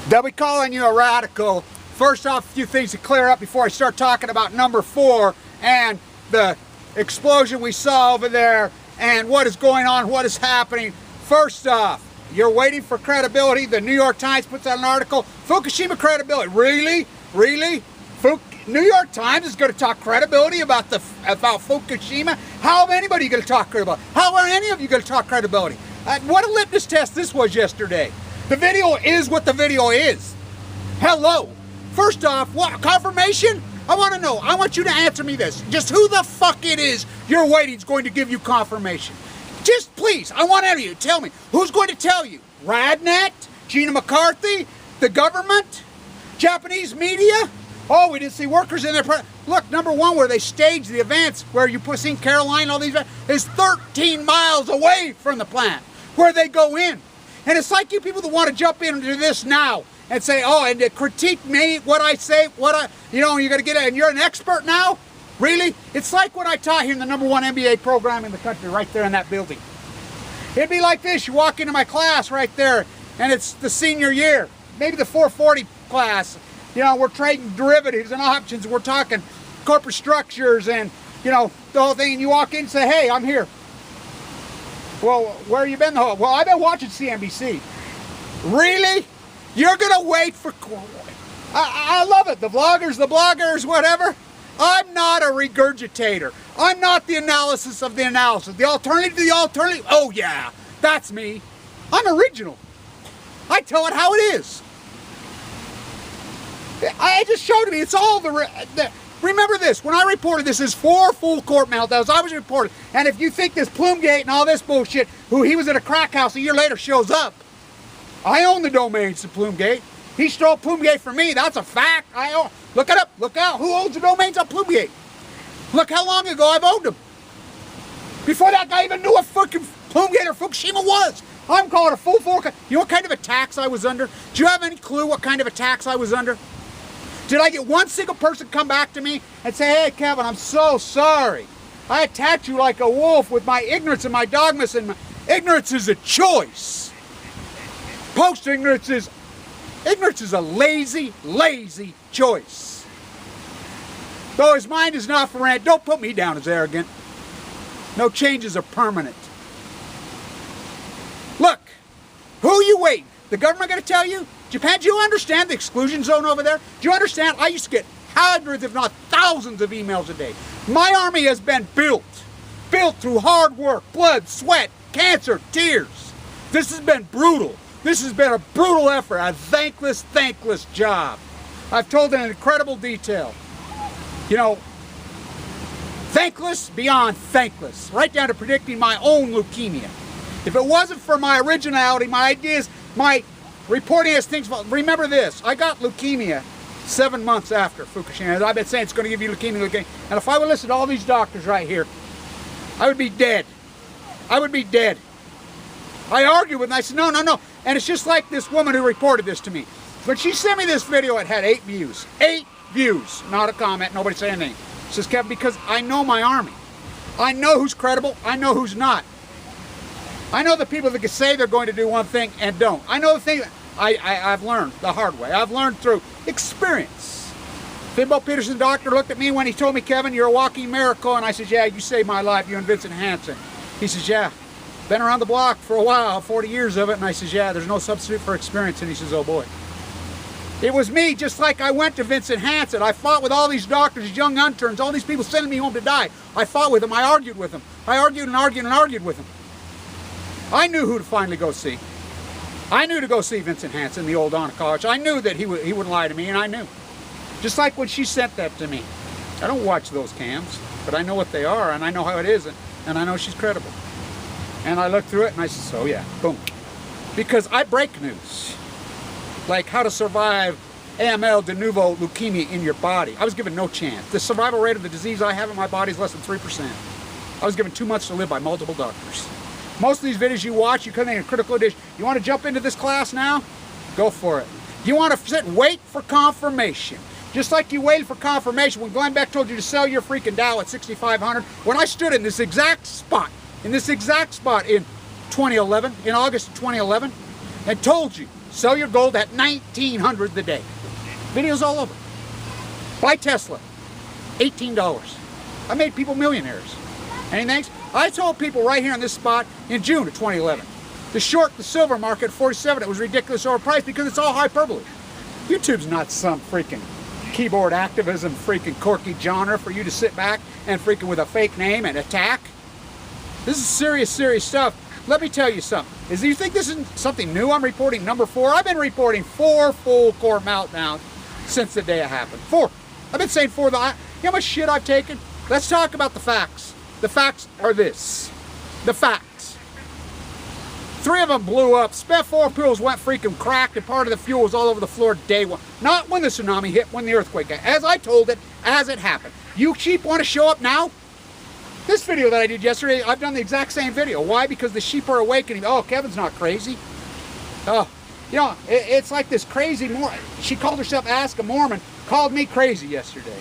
They'll be calling you a radical. First off, a few things to clear up before I start talking about number 4 and the explosion we saw over there and what is going on, what is happening. First off, you're waiting for credibility. The New York Times puts out an article. Fukushima credibility. Really? Really? New York Times is going to talk credibility about Fukushima? How are anybody going to talk credibility? How are any of you going to talk credibility? What a litmus test this was yesterday. The video is what the video is. Hello. First off, what confirmation? I want to know. I want you to answer me this. Just who the fuck it is you're waiting is going to give you confirmation. Just please, I want you to tell me. Who's going to tell you? Radnet? Gina McCarthy? The government? Japanese media? Oh, we didn't see workers in there. Look, number 1, where they stage the events, where you put St. Caroline, all these events, is 13 miles away from the plant, where they go in. And it's like you people that want to jump into this now and say, oh, and to critique me, what I say, you're going to get it, and you're an expert now? Really? It's like what I taught here in the number 1 MBA program in the country, right there in that building. It'd be like this. You walk into my class right there, and it's the senior year, maybe the 440 class. We're trading derivatives and options. We're talking corporate structures and, the whole thing. And you walk in and say, hey, I'm here. Well, where have you been the whole? Well, I've been watching CNBC. Really? You're going to wait for... I love it. The bloggers, whatever. I'm not a regurgitator. I'm not the analysis of the analysis. The alternative to the alternative. Oh, yeah. That's me. I'm original. I tell it how it is. I just showed me. It's all remember this. When I reported this is 4 full court meltdowns. I was reported. And if you think this Plumegate and all this bullshit, who he was at a crack house a year later shows up. I own the domains to Plumegate. He stole Plumegate from me. That's a fact. I own. Look it up. Look out. Who owns the domains on Plumegate? Look how long ago I've owned them. Before that guy even knew what fucking Plumegate or Fukushima was. I'm calling a full fork. You know what kind of a tax I was under? Do you have any clue what kind of a tax I was under? Did I get one single person come back to me and say, hey, Kevin, I'm so sorry. I attacked you like a wolf with my ignorance and my dogmas, and ignorance is a choice. Post-ignorance is a lazy, lazy choice. Though his mind is not for rent, don't put me down as arrogant. No changes are permanent. Look, who are you waiting? The government going to tell you? Japan, do you understand the exclusion zone over there? Do you understand? I used to get hundreds, if not thousands of emails a day. My army has been built through hard work, blood, sweat, cancer, tears. This has been brutal. This has been a brutal effort, a thankless, thankless job. I've told it in incredible detail. Thankless beyond thankless, right down to predicting my own leukemia. If it wasn't for my originality, my ideas, my reporting as things, remember this, I got leukemia 7 months after Fukushima. I've been saying it's going to give you leukemia. And if I would listen to all these doctors right here, I would be dead. I would be dead. I argued with them. I said, no, no, no. And it's just like this woman who reported this to me. When she sent me this video, it had 8 views. 8 views. Not a comment. Nobody said anything. It says, Kevin, because I know my army. I know who's credible. I know who's not. I know the people that can say they're going to do one thing and don't. I know the thing that I've learned the hard way. I've learned through experience. Fimbo Peterson doctor looked at me when he told me, Kevin, you're a walking miracle. And I said, yeah, you saved my life, you and Vincent Hansen. He says, yeah, been around the block for a while, 40 years of it. And I says, yeah, there's no substitute for experience. And he says, oh boy. It was me, just like I went to Vincent Hansen. I fought with all these doctors, these young interns, all these people sending me home to die. I fought with them. I argued with them. I argued and argued and argued with them. I knew who to finally go see. I knew to go see Vincent Hansen, the old Honor College. I knew that he wouldn't lie to me, and I knew. Just like when she sent that to me. I don't watch those cams, but I know what they are, and I know how it is, and I know she's credible. And I looked through it, and I said, so yeah, boom. Because I break news. Like how to survive AML de novo leukemia in your body. I was given no chance. The survival rate of the disease I have in my body is less than 3%. I was given 2 months to live by multiple doctors. Most of these videos you watch, you come in a critical edition. You want to jump into this class now? Go for it. You want to sit and wait for confirmation. Just like you waited for confirmation when Glenn Beck told you to sell your freaking Dow at 6,500. When I stood in this exact spot in 2011, in August of 2011, and told you, Sell your gold at $1,900 a day. Videos all over. Buy Tesla. $18. I made people millionaires. Any thanks? I told people right here on this spot in June of 2011 to short the silver market at 47. It was ridiculous overpriced because it's all hyperbole. YouTube's not some freaking keyboard activism freaking quirky genre for you to sit back and freaking with a fake name and attack. This is serious, serious stuff. Let me tell you something. Do you think this is something new? I'm reporting number 4. I've been reporting 4 full core meltdowns since the day it happened. 4. I've been saying 4. You know how much shit I've taken? Let's talk about the facts. The facts are this. The facts. 3 of them blew up. Spent 4 fuels went freaking cracked, and part of the fuel was all over the floor day 1. Not when the tsunami hit, when the earthquake hit. As I told it, as it happened. You sheep want to show up now? This video that I did yesterday, I've done the exact same video. Why? Because the sheep are awakening. Oh, Kevin's not crazy. Oh, you know, it's like this crazy Mormon. She called herself Ask a Mormon, called me crazy yesterday.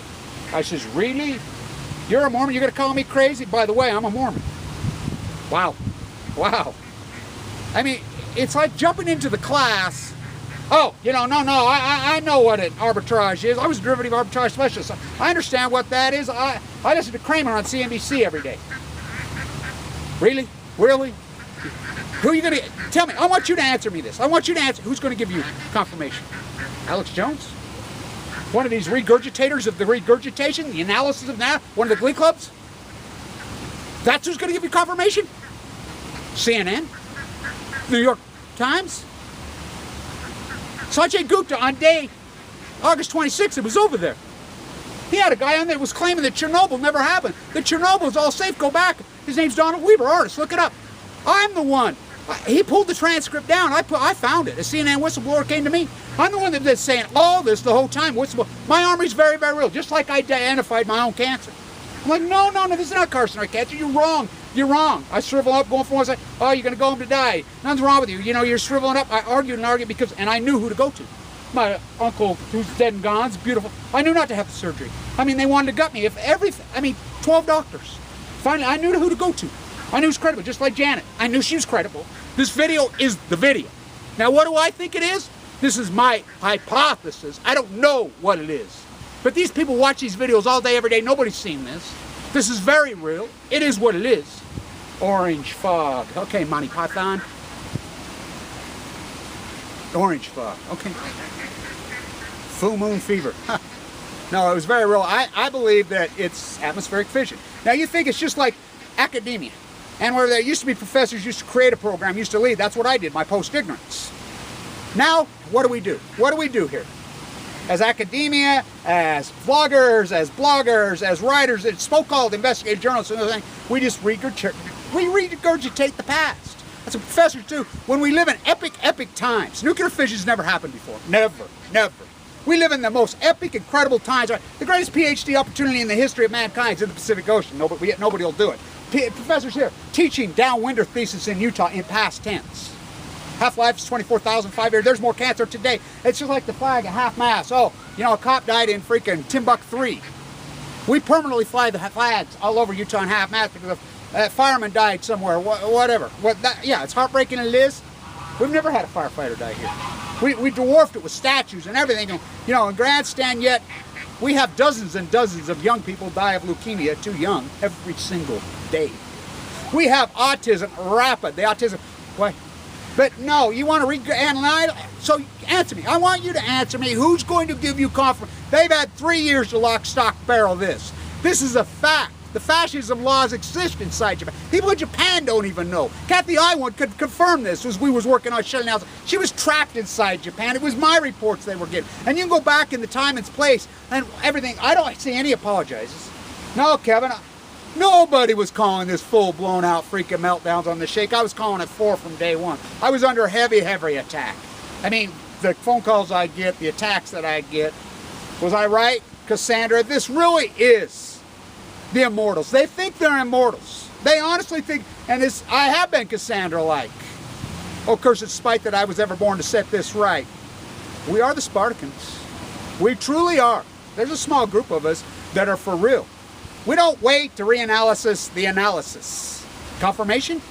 I says, really? You're a Mormon? You're going to call me crazy? By the way, I'm a Mormon. Wow. Wow. I mean, it's like jumping into the class. Oh, you know, no, I know what an arbitrage is. I was a derivative arbitrage specialist. I understand what that is. I listen to Kramer on CNBC every day. Really? Really? Who are you going to... Tell me. I want you to answer me this. I want you to answer. Who's going to give you confirmation? Alex Jones? One of these regurgitators of the regurgitation? The analysis of that? One of the glee clubs? That's who's going to give you confirmation? CNN? New York Times? Sanjay Gupta on day August 26th, it was over there. He had a guy on there that was claiming that Chernobyl never happened. That Chernobyl is all safe, go back. His name's Donald Weaver, artist, look it up. I'm the one. He pulled the transcript down. I found it. A CNN whistleblower came to me. I'm the one that's saying all this the whole time. My army's very, very real, just like I identified my own cancer. I'm like, no, this is not carcinoid cancer. You're wrong. You're wrong. I shrivel up, going for one side. Oh, you're going to go home to die. Nothing's wrong with you. You know, you're shriveling up. I argued because, and I knew who to go to. My uncle, who's dead and gone, is beautiful. I knew not to have the surgery. I mean, they wanted to gut me. 12 doctors. Finally, I knew who to go to. I knew it was credible, just like Janet. I knew she was credible. This video is the video. Now, what do I think it is? This is my hypothesis. I don't know what it is. But these people watch these videos all day, every day. Nobody's seen this. This is very real. It is what it is. Orange fog. Okay, Monty Python. Orange fog. Okay. Full moon fever. No, it was very real. I believe that it's atmospheric fission. Now, you think it's just like academia. And where there used to be professors used to create a program, used to lead. That's what I did, my post-ignorance. Now, what do we do? What do we do here? As academia, as vloggers, as bloggers, as writers, as so-called investigative journalists, and everything, we just regurgitate the past. That's what professors do when we live in epic times. Nuclear fission's never happened before. Never. We live in the most epic, incredible times. The greatest PhD opportunity in the history of mankind is in the Pacific Ocean. Nobody will do it. Professors here teaching downwinder thesis in Utah in past tense. Half-life is 24,005 years. There's more cancer today. It's just like the flag at half-mast. Oh, you know, a cop died in freaking Timbuktu. We permanently fly the flags all over Utah in half-mast because a fireman died somewhere, whatever. Yeah, it's heartbreaking it is. We've never had a firefighter die here. We dwarfed it with statues and everything. And, you know, in grandstand yet, we have dozens and dozens of young people die of leukemia, too young, every single day. We have autism, rapid, the autism. Why? But no, you want to reanalyze? So answer me. I want you to answer me. Who's going to give you confidence? They've had 3 years to lock, stock, barrel this. This is a fact. The fascism laws exist inside Japan. People in Japan don't even know. Kathy Iwan could confirm this as we was working on shutting down. She was trapped inside Japan. It was my reports they were getting. And you can go back in the time and place and everything. I don't see any apologizes. No, Kevin. Nobody was calling this full-blown out freaking meltdowns on the shake. I was calling it 4 from day 1. I was under heavy attack. I mean, the phone calls I get, the attacks that I get. Was I right, Cassandra? This really is the immortals. They think they're immortals. They honestly think, and I have been Cassandra-like. Oh, cursed spite that I was ever born to set this right. We are the Spartacans. We truly are. There's a small group of us that are for real. We don't wait to reanalysis the analysis. Confirmation?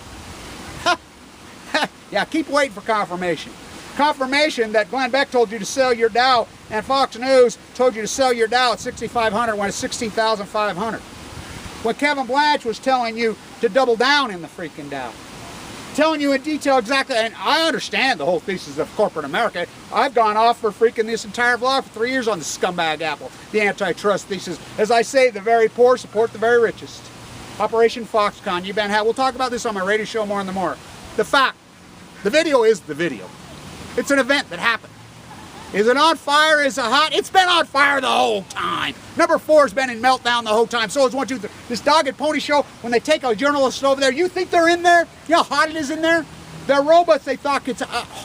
Yeah, keep waiting for confirmation. confirmation that Glenn Beck told you to sell your Dow and Fox News told you to sell your Dow at 6,500 when it's 16,500. When Kevin Blanch was telling you to double down in the freaking Dow. Telling you in detail exactly, and I understand the whole thesis of corporate America. I've gone off for freaking this entire vlog for 3 years on the scumbag apple, the antitrust thesis. As I say, the very poor support the very richest. Operation Foxconn, you've been had. We'll talk about this on my radio show more and more. The fact, the video is the video. It's an event that happened. Is it on fire? Is it hot? It's been on fire the whole time. Number 4 has been in meltdown the whole time. So is 1, 2, 3. This Dog and Pony show, when they take a journalist over there, you think they're in there? You know how hot it is in there? Their robots, they thought could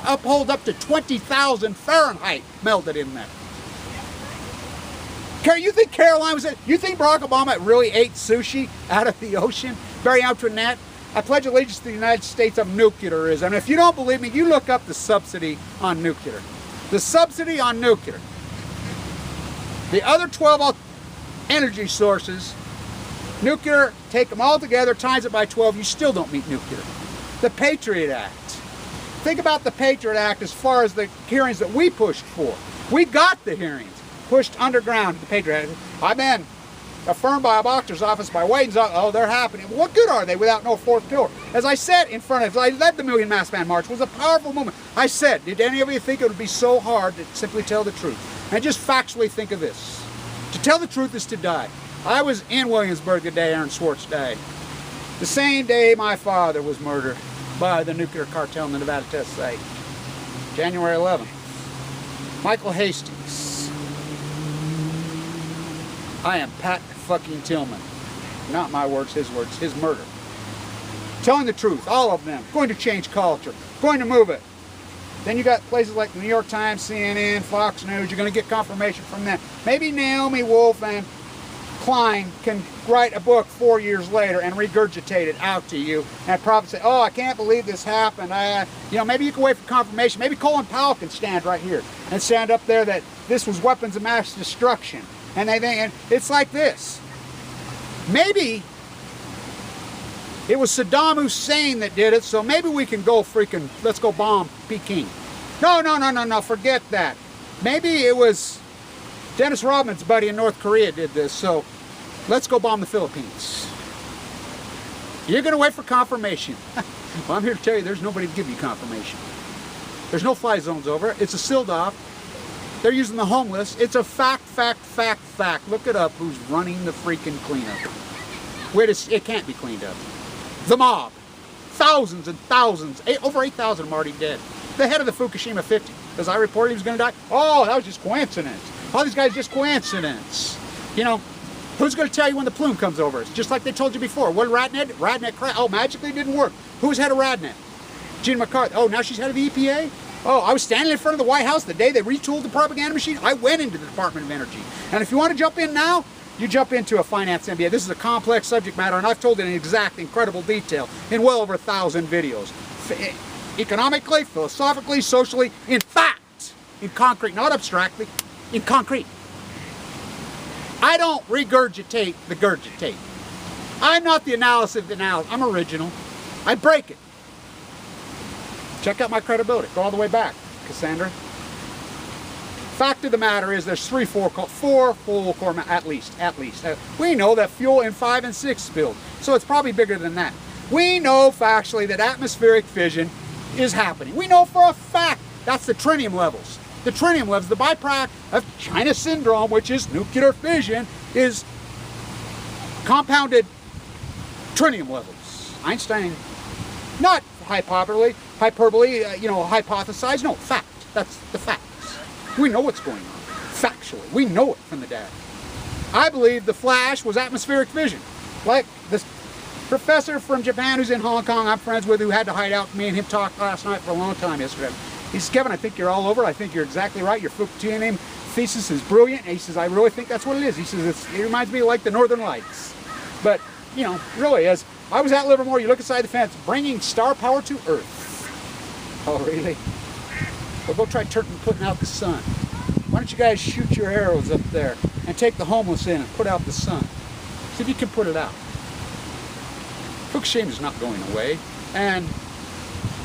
uphold up to 20,000 Fahrenheit melted in there. You think Caroline was it? You think Barack Obama really ate sushi out of the ocean? Barry Antoinette? I pledge allegiance to the United States of nuclearism. If you don't believe me, you look up the subsidy on nuclear. The subsidy on nuclear. The other 12 energy sources, nuclear, take them all together, times it by 12, you still don't meet nuclear. The Patriot Act. Think about the Patriot Act as far as the hearings that we pushed for. We got the hearings, pushed underground, the Patriot Act. I've been affirmed by a doctor's office, by Wade's office. Oh, they're happening. What good are they without no fourth pillar? As I said in front of, I led the Million Mass Man March. It was a powerful movement. I said, did any of you think it would be so hard to simply tell the truth? And just factually think of this. To tell the truth is to die. I was in Williamsburg the day Aaron Swartz died. The same day my father was murdered by the nuclear cartel in the Nevada test site. January 11th. Michael Hastings. I am Pat fucking Tillman. Not my words, his murder. Telling the truth, all of them. Going to change culture. Going to move it. Then you got places like the New York Times, CNN, Fox News. You're going to get confirmation from them. Maybe Naomi Wolf and Klein can write a book 4 years later and regurgitate it out to you and probably say, oh, I can't believe this happened. Maybe you can wait for confirmation. Maybe Colin Powell can stand right here and stand up there that this was weapons of mass destruction. And they think, and it's like this. Maybe it was Saddam Hussein that did it, so maybe we can go freaking, let's go bomb Peking. No, forget that. Maybe it was Dennis Rodman's buddy in North Korea did this, so let's go bomb the Philippines. You're going to wait for confirmation. Well, I'm here to tell you there's nobody to give you confirmation. There's no fly zones over it. It's a sealed off. They're using the homeless. It's a fact. Look it up who's running the freaking cleanup. It can't be cleaned up. The mob. Thousands and thousands. Over 8,000 of them already dead. The head of the Fukushima 50. As I reported he was going to die. Oh, that was just coincidence. All these guys just coincidence. You know, who's going to tell you when the plume comes over? It's just like they told you before. What Radnet? Radnet crashed. Oh, magically didn't work. Who was head of Radnet? Gina McCarthy. Oh, now she's head of the EPA? Oh, I was standing in front of the White House the day they retooled the propaganda machine. I went into the Department of Energy. And if you want to jump in now, you jump into a finance MBA. This is a complex subject matter, and I've told it in exact, incredible detail in well over 1,000 videos. Economically, philosophically, socially, in fact, in concrete, not abstractly, in concrete. I don't regurgitate the gurgitate. I'm not the analysis of the analysis. I'm original. I break it. Check out my credibility. Go all the way back, Cassandra. Fact of the matter is there's four full core, at least. We know that fuel in 5 and 6 spilled, so it's probably bigger than that. We know factually that atmospheric fission is happening. We know for a fact that's the tritium levels. The tritium levels, the byproduct of China syndrome, which is nuclear fission, is compounded tritium levels. Einstein, not hyperbole, hypothesized, no, fact. That's the facts. We know what's going on. Factually, we know it from the data. I believe the flash was atmospheric fission. Like this professor from Japan who's in Hong Kong I'm friends with, who had to hide out. Me and him talked last night for a long time yesterday. He says, Kevin, I think you're all over. I think you're exactly right. Your Fukushima thesis is brilliant. And he says, I really think that's what it is. He says, it reminds me of like the Northern Lights. But, you know, really, as I was at Livermore, you look inside the fence, bringing star power to Earth. Oh, really? Well, go try putting out the sun. Why don't you guys shoot your arrows up there and take the homeless in and put out the sun? See if you can put it out. Fukushima's not going away. And,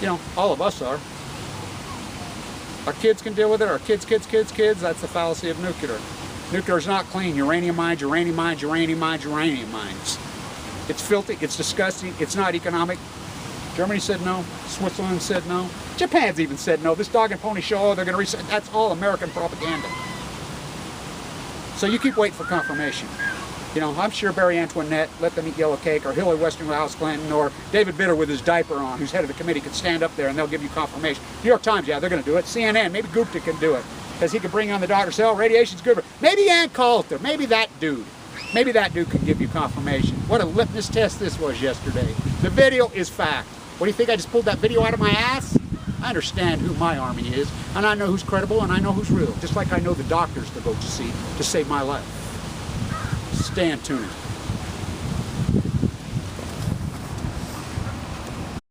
you know, all of us are. Our kids can deal with it. Our kids. That's the fallacy of nuclear. Nuclear is not clean. Uranium mines. It's filthy. It's disgusting. It's not economic. Germany said no. Switzerland said no. Japan's even said no. This dog and pony show, oh, they're going to reset. That's all American propaganda. So you keep waiting for confirmation. You know, I'm sure Barry Antoinette, Let Them Eat Yellow Cake, or Hillary Westinghouse Clinton, or David Vitter with his diaper on, who's head of the committee, could stand up there and they'll give you confirmation. New York Times, yeah, they're going to do it. CNN, maybe Gupta can do it, because he can bring on the doctor and say, oh, radiation's good. Maybe Ann Coulter, maybe that dude. Maybe that dude can give you confirmation. What a litmus test this was yesterday. The video is fact. What do you think? I just pulled that video out of my ass? I understand who my army is, and I know who's credible, and I know who's real. Just like I know the doctors to go to see to save my life. Stay tuned.